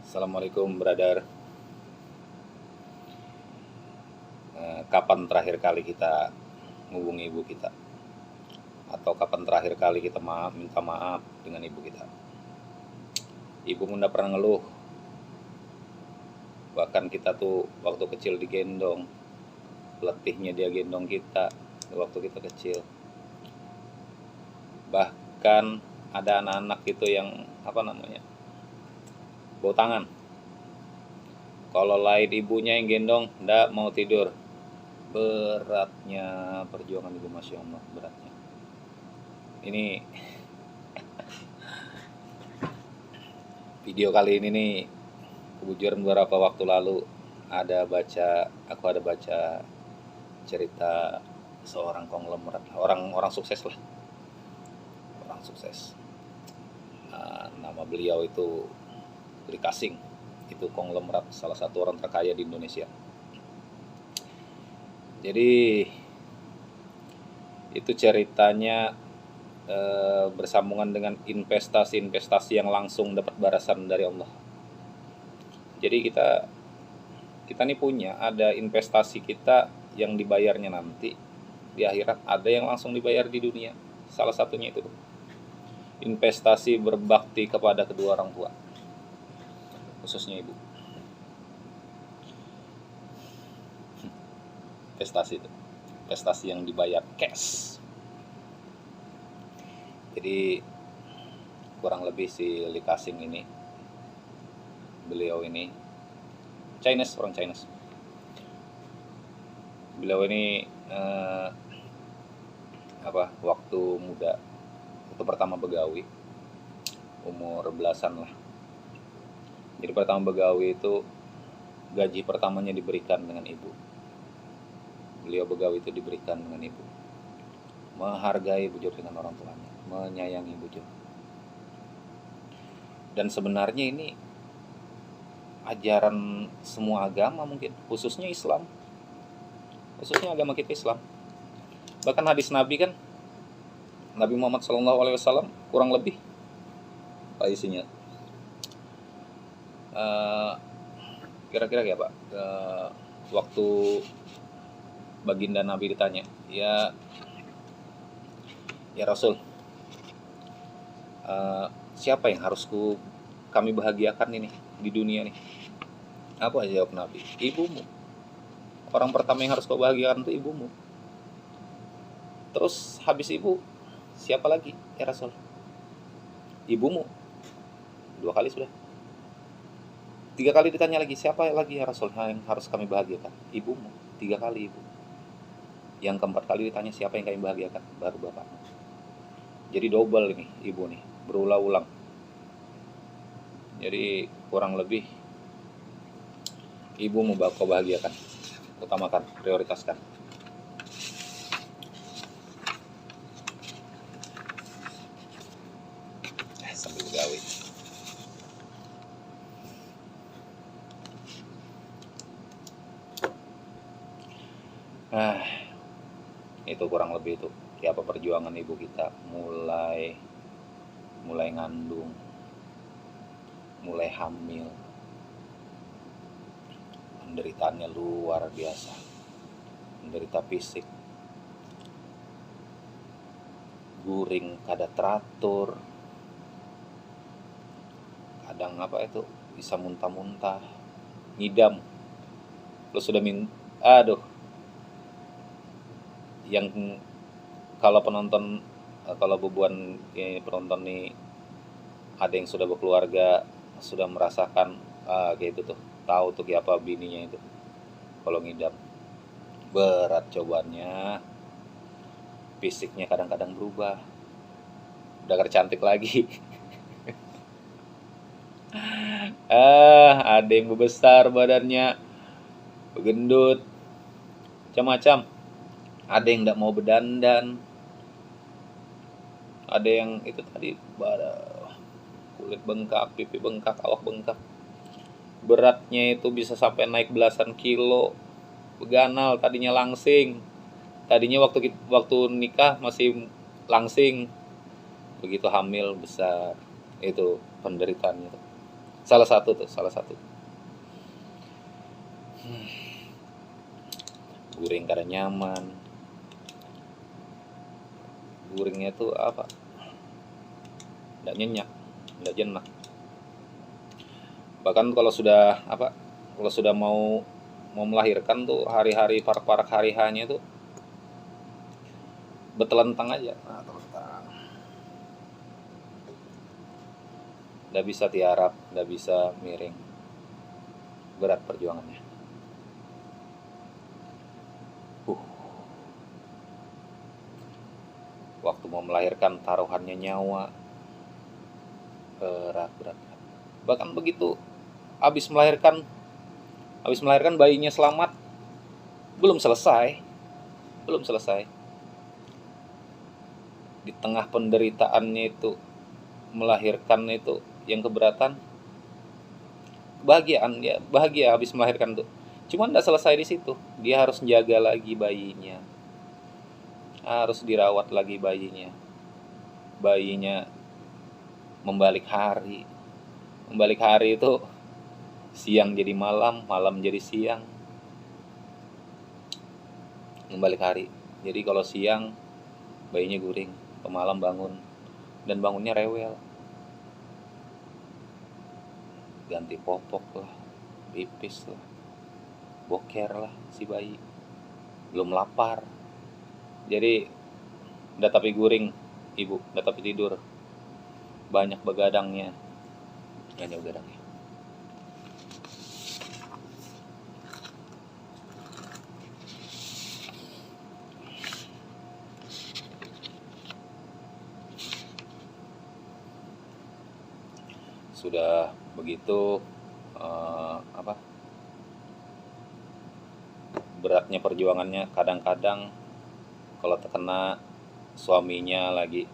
Assalamualaikum, brother. Kapan terakhir kali kita menghubungi ibu kita? Atau kapan terakhir kali kita minta maaf dengan ibu kita? Ibu tidak pernah ngeluh. Bahkan kita tuh waktu kecil digendong, letihnya dia gendong kita waktu kita kecil. Bahkan ada anak-anak itu yang bau tangan. Kalau lain ibunya yang gendong, ndak mau tidur. Beratnya perjuangan ibu, Masya Allah, beratnya. Ini video kali ini nih, kebetulan beberapa waktu lalu aku ada baca cerita seorang konglomerat, orang sukses lah, orang sukses. Nama beliau itu Lee Ka-shing, itu konglomerat, salah satu orang terkaya di Indonesia. Jadi itu ceritanya bersambungan dengan investasi yang langsung dapat balasan dari Allah. Jadi kita nih punya ada investasi kita yang dibayarnya nanti di akhirat, ada yang langsung dibayar di dunia. Salah satunya itu investasi berbakti kepada kedua orang tua, khususnya ibu. Investasi yang dibayar cash. Jadi kurang lebih si Lee Ka-shing ini, beliau ini orang Chinese. Beliau ini waktu muda, waktu pertama begawi, umur belasan lah. Jadi pertama begawi itu gaji pertamanya diberikan dengan ibu. Beliau begawi itu diberikan dengan ibu. Menghargai bujur dengan orang tuanya, menyayangi bujur. Dan sebenarnya ini ajaran semua agama mungkin, khususnya Islam. Khususnya agama kita Islam. Bahkan hadis Nabi kan, Nabi Muhammad SAW kurang lebih apa isinya? Kira-kira ya Pak, waktu baginda Nabi ditanya, ya Rasul, siapa yang harus kami bahagiakan ini di dunia nih? Apa jawab Nabi? Ibumu. Orang pertama yang harus kau bahagiakan itu ibumu. Terus habis ibu, siapa lagi ya Rasul? Ibumu. 2 kali sudah. 3 kali ditanya lagi, siapa lagi ya Rasul yang harus kami bahagiakan? Ibumu. 3 kali ibu. Yang keempat kali ditanya, siapa yang kami bahagiakan? Baru bapak. Jadi double ini ibu nih, berulang-ulang. Jadi kurang lebih ibumu kau bahagiakan, utamakan, prioritaskan. Sambil begawi. Itu kurang lebih itu apa perjuangan ibu kita mulai ngandung, mulai hamil. Penderitaannya luar biasa. Menderita fisik, guring kada teratur, kadang bisa muntah-muntah, ngidam. Lo sudah yang kalau penonton bubuan penonton nih ada yang sudah berkeluarga, sudah merasakan kayak itu tuh, tahu tuh kayak apa bininya itu kalau ngidam. Berat cobaannya, fisiknya kadang-kadang berubah, udah cantik lagi. Ada yang besar badannya, gendut, macam-macam. Ada yang tidak mau berdandan, ada yang itu tadi kulit bengkak, pipi bengkak, awak bengkak. Beratnya itu bisa sampai naik belasan kilo, beganal. Tadinya langsing, tadinya waktu nikah masih langsing, begitu hamil besar. Itu penderitaannya. Salah satu. Guring kada nyaman. Guringnya tuh apa? Nggak nyenyak, nggak jenak. Bahkan kalau sudah mau melahirkan tuh, hari-hari parak-parak hari hanya tuh betelentang aja. Nah, terus nggak bisa tiarap, nggak bisa miring. Berat perjuangannya. Waktu mau melahirkan taruhannya nyawa. Berat. Bahkan begitu habis melahirkan bayinya selamat, belum selesai. Di tengah penderitaannya itu, melahirkan itu yang keberatan, kebahagiaan, ya bahagia habis melahirkan tuh. Cuman nggak selesai di situ, dia harus menjaga lagi bayinya, harus dirawat lagi bayinya membalik hari itu siang jadi malam, malam jadi siang, membalik hari. Jadi kalau siang bayinya guring, ke malam bangun, dan bangunnya rewel, ganti popok lah, pipis lah, boker lah si bayi, belum lapar. Jadi udah tapi guring ibu, udah tapi tidur, banyak begadangnya. Sudah begitu beratnya perjuangannya, kadang-kadang kalau terkena suaminya lagi,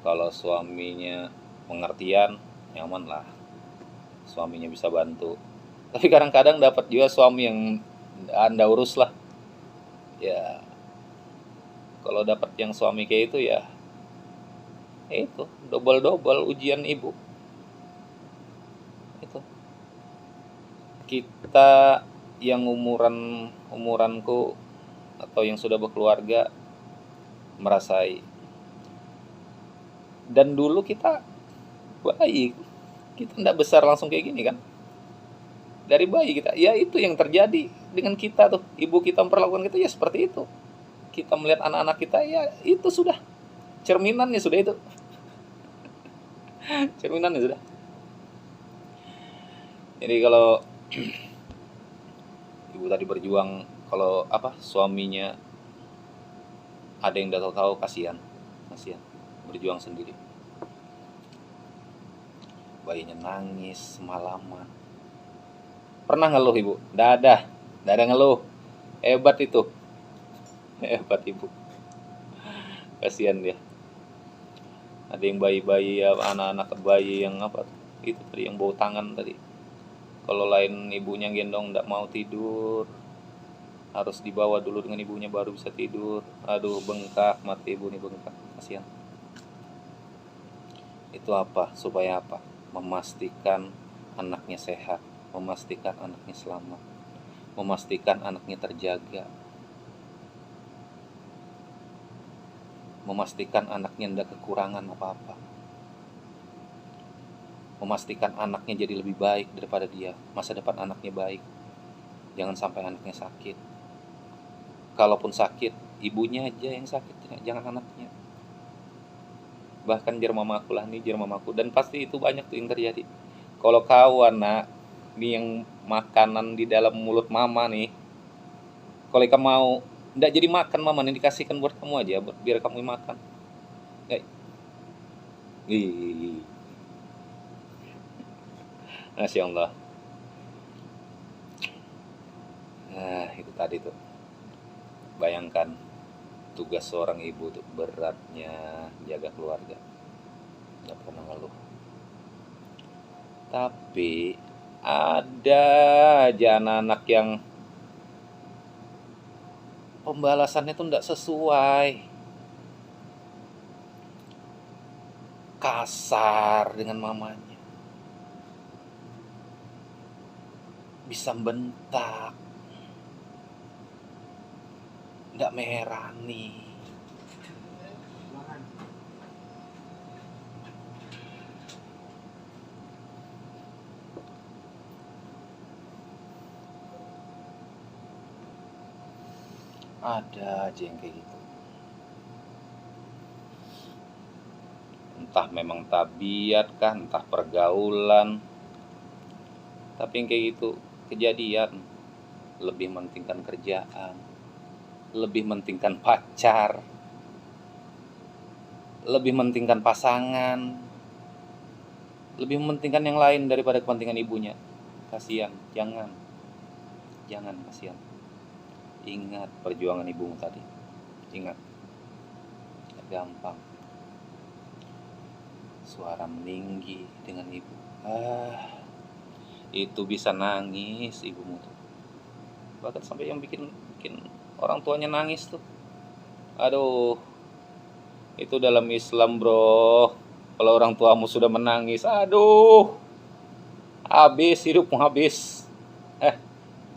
kalau suaminya pengertian, nyaman lah, suaminya bisa bantu. Tapi kadang-kadang dapat juga suami yang anda urus lah ya. Kalau dapat yang suami kayak itu, ya itu double ujian ibu. Itu kita yang umuranku atau yang sudah berkeluarga merasai. Dan dulu kita bayi, kita tidak besar langsung kayak gini kan. Dari bayi kita, ya itu yang terjadi dengan kita tuh. Ibu kita memperlakukan kita ya seperti itu. Kita melihat anak-anak kita, ya itu sudah cerminannya, sudah itu. Cerminannya sudah. Jadi kalau ibu tadi berjuang, kalau suaminya ada yang udah tahu, kasihan, berjuang sendiri. Bayinya nangis semalaman. Pernah ngeluh ibu? Nggak ada ngeluh. Hebat itu. Hebat ibu. Kasihan dia. Ada yang bayi-bayi, ya, anak-anak bayi yang itu tadi, yang bau tangan tadi. Kalau lain ibunya gendong nggak mau tidur, harus dibawa dulu dengan ibunya baru bisa tidur. Aduh, bengkak, mati ibu nih, bengkak, kasihan. Itu supaya memastikan anaknya sehat, memastikan anaknya selamat, memastikan anaknya terjaga, memastikan anaknya tidak kekurangan apa-apa, memastikan anaknya jadi lebih baik daripada dia, masa depan anaknya baik. Jangan sampai anaknya sakit. Kalaupun sakit, ibunya aja yang sakit, jangan anaknya. Bahkan jar mamaku, dan pasti itu banyak tuh yang terjadi. Kalau kau anak nih yang makanan di dalam mulut mama nih, kalau kamu mau ndak jadi makan mama nih, dikasihkan buat kamu aja, biar kamu makan. Masya Allah. Itu tadi tuh, bayangkan tugas seorang ibu tuh beratnya jaga keluarga, nggak pernah ngeluh. Tapi ada aja anak-anak yang pembalasannya tuh nggak sesuai, kasar dengan mamanya, bisa bentak, nggak meherani. Ada aja yang kayak gitu. Entah memang tabiat kah, entah pergaulan. Tapi yang kayak gitu kejadian. Lebih mementingkan kerjaan, lebih mementingkan pacar, lebih mementingkan pasangan, lebih mementingkan yang lain daripada kepentingan ibunya. Kasihan, jangan kasihan. Ingat perjuangan ibumu tadi. Ingat, gak gampang. Suara meninggi dengan ibu. Itu bisa nangis ibumu tuh. Bahkan sampai yang bikin orang tuanya nangis tuh. Aduh, itu dalam Islam bro. Kalau orang tuamu sudah menangis, aduh, habis hidupmu habis.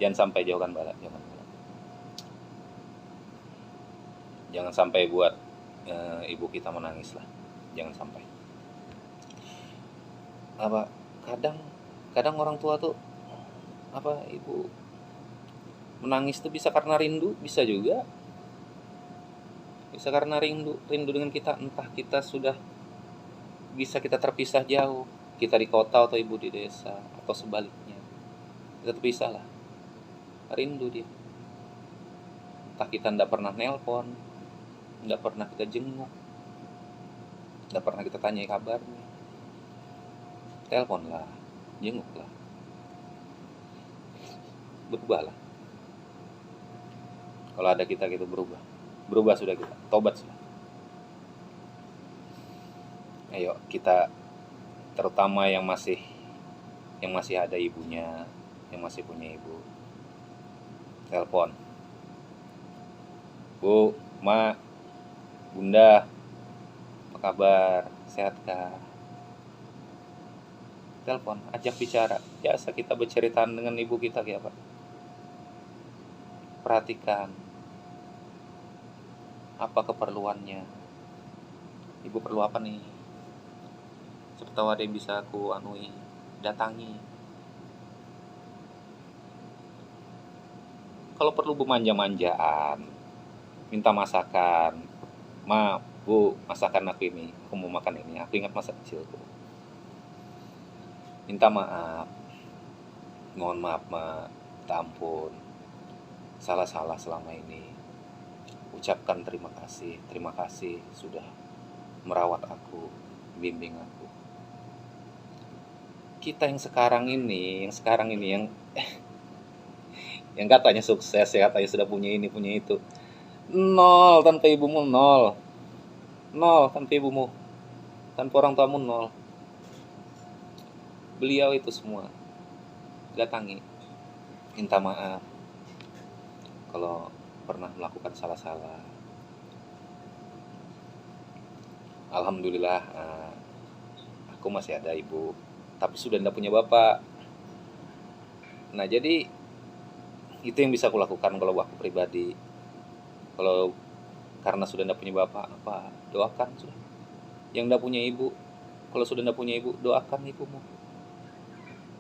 Jangan sampai jauhkan bala. Jangan sampai buat ibu kita menangis lah. Jangan sampai. Kadang orang tua tuh ibu menangis tuh bisa karena rindu, bisa juga. Bisa karena rindu dengan kita, entah kita sudah bisa kita terpisah jauh, kita di kota atau ibu di desa atau sebaliknya. Kita terpisah lah. Rindu dia. Entah kita nggak pernah nelpon, nggak pernah kita jenguk, nggak pernah kita tanya kabarnya. Telepon lah, jenguk lah, berubahlah. Kalau ada kita gitu berubah sudah kita, tobat sudah. Ayo kita, terutama yang masih ada ibunya, yang masih punya ibu, telepon. Bu, Ma, Bunda, apa kabar? Sehatkah? Telepon, ajak bicara. Biasa kita bercerita dengan ibu kita kayak apa? Perhatikan apa keperluannya. Ibu perlu apa nih? Siapa tahu ada yang bisa aku anui. Datangi. Kalau perlu bermanja-manjaan, minta masakan. Ma, Bu, masakan aku ini, aku mau makan ini. Aku ingat masa kecilku. Minta maaf. Mohon maaf, Ma. Minta ampun. Salah-salah selama ini. Ucapkan terima kasih sudah merawat aku, bimbing aku. Kita yang sekarang ini yang katanya sukses, ya katanya sudah punya ini, punya itu. Nol tanpa ibumu, nol tanpa ibumu, tanpa orang tuamu, nol. Beliau itu semua datangi, minta maaf kalau pernah melakukan salah-salah. Alhamdulillah, aku masih ada ibu, tapi sudah tidak punya bapak. Nah jadi itu yang bisa aku lakukan kalau aku pribadi. Kalau karena sudah tidak punya bapak, doakan sudah. Yang tidak punya ibu, kalau sudah tidak punya ibu, doakan ibumu.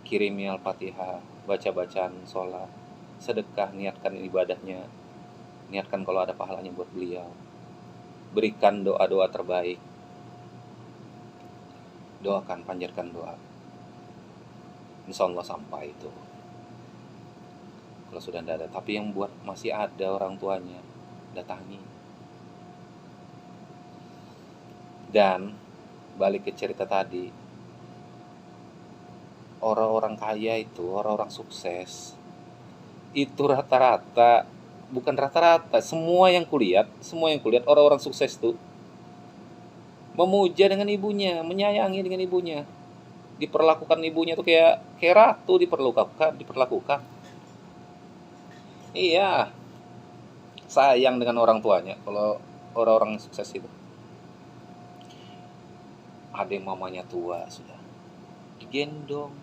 Kirimi Al-Fatihah, baca bacaan sholat, sedekah, niatkan ibadahnya, niatkan kalau ada pahalanya buat beliau. Berikan doa-doa terbaik, doakan, panjatkan doa. Insya Allah sampai itu. Kalau sudah tidak ada, tapi yang buat masih ada orang tuanya, datangi. Dan balik ke cerita tadi, orang-orang kaya itu, orang-orang sukses itu rata-rata, bukan rata-rata, semua yang kulihat orang-orang sukses tuh memuja dengan ibunya, menyayangi dengan ibunya, diperlakukan ibunya tuh kayak ratu diperlakukan. Iya, sayang dengan orang tuanya. Kalau orang-orang sukses itu, ada yang mamanya tua sudah digendong,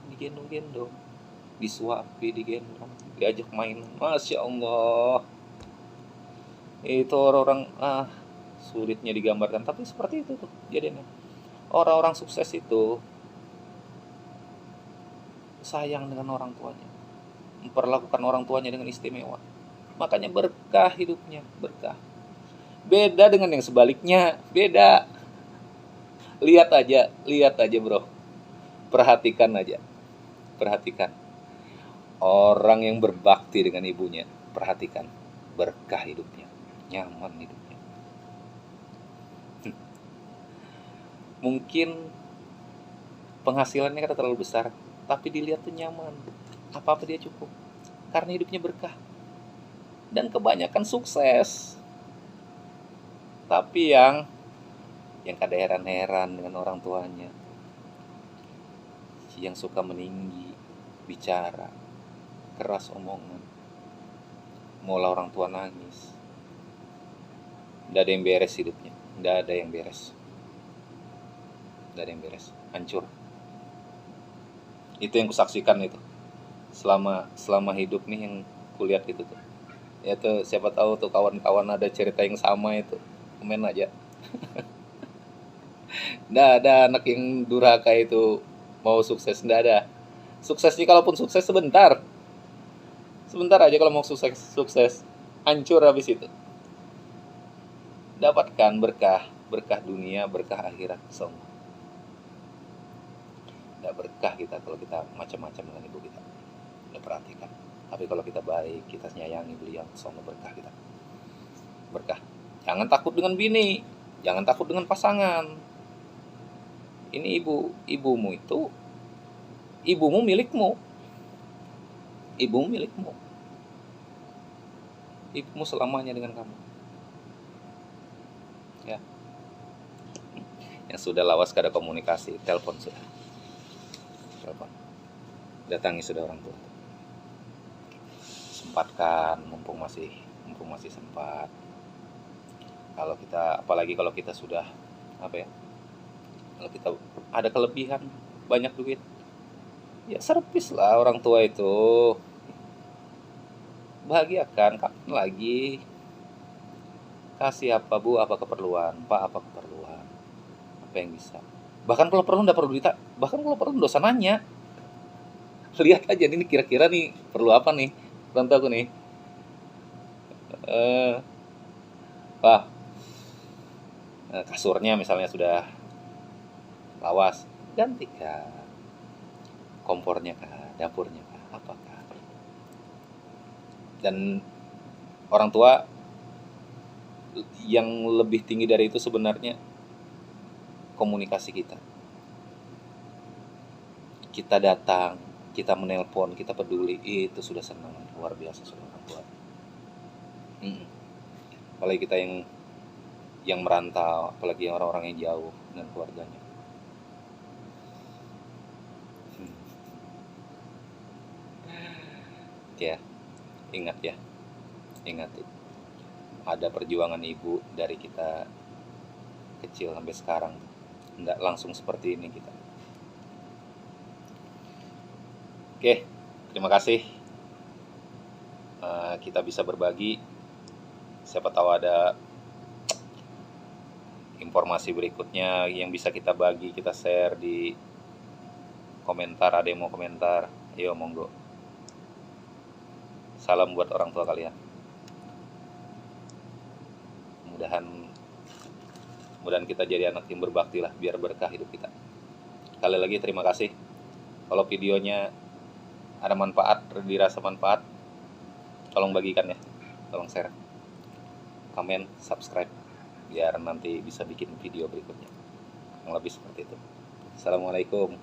disuapi, digendong, diajak main. Masya Allah, itu orang-orang sulitnya digambarkan, tapi seperti itu tuh jadinya. Orang-orang sukses itu sayang dengan orang tuanya, memperlakukan orang tuanya dengan istimewa, makanya berkah hidupnya, berkah. Beda dengan yang sebaliknya, beda. Lihat aja bro, perhatikan aja, perhatikan orang yang berbakti dengan ibunya, perhatikan, berkah hidupnya, nyaman hidupnya. Mungkin penghasilannya kata terlalu besar, tapi dilihat tuh nyaman, apa-apa dia cukup, karena hidupnya berkah. Dan kebanyakan sukses, tapi yang kada heran-heran dengan orang tuanya, yang suka meninggi, bicara keras omongan, maulah orang tua nangis. Nggak ada yang beres hidupnya, nggak ada yang beres, nggak ada yang beres, hancur. Itu yang kusaksikan itu selama hidup nih, yang kulihat itu tuh. Ya tuh, siapa tahu tuh kawan-kawan ada cerita yang sama itu, komen aja. Nggak ada anak yang durhaka itu mau sukses, nggak ada. Suksesnya kalaupun sukses sebentar aja, kalau mau sukses hancur habis itu. Dapatkan berkah dunia, berkah akhirat semua. Nggak berkah kita kalau kita macam-macam dengan ibu kita, udah perhatikan. Tapi kalau kita baik, kita nyayangi beliau, semua berkah kita, berkah. Jangan takut dengan bini, jangan takut dengan pasangan. Ini ibumu itu, ibumu milikmu, ibumu selamanya dengan kamu. Ya, yang sudah lawas kada komunikasi, telepon, datangi sudah orang tua. Sempatkan, mumpung masih sempat. Kalau kita, apalagi kalau kita sudah kalau kita ada kelebihan, banyak duit, ya servis lah orang tua itu. Bahagiakan, kapan lagi. Kasih apa bu, apa keperluan, pak apa keperluan, apa yang bisa. Bahkan kalau perlu, nggak perlu duit, bahkan kalau perlu nggak usah nanya. Lihat aja nih, kira-kira nih perlu apa nih orang tua aku nih. Pak, kasurnya misalnya sudah lawas, gantikan. Kompornya kah, dapurnya kah, apakah. Dan orang tua yang lebih tinggi dari itu sebenarnya komunikasi kita. Kita datang, kita menelpon, kita peduli, itu sudah senang, luar biasa sudah orang tua. Apalagi kita yang merantau, apalagi orang-orang yang jauh dengan keluarganya. Ya, ingat ada perjuangan ibu dari kita kecil sampai sekarang, nggak langsung seperti ini kita. Oke, terima kasih. Kita bisa berbagi, siapa tahu ada informasi berikutnya yang bisa kita bagi, kita share di komentar. Ada yang mau komentar, ayo monggo. Salam buat orang tua kalian. Mudahan kita jadi anak yang berbakti lah, biar berkah hidup kita. Sekali lagi terima kasih. Kalau videonya ada manfaat, dirasa manfaat, tolong bagikan ya, tolong share, komen, subscribe, biar nanti bisa bikin video berikutnya yang lebih seperti itu. Assalamualaikum.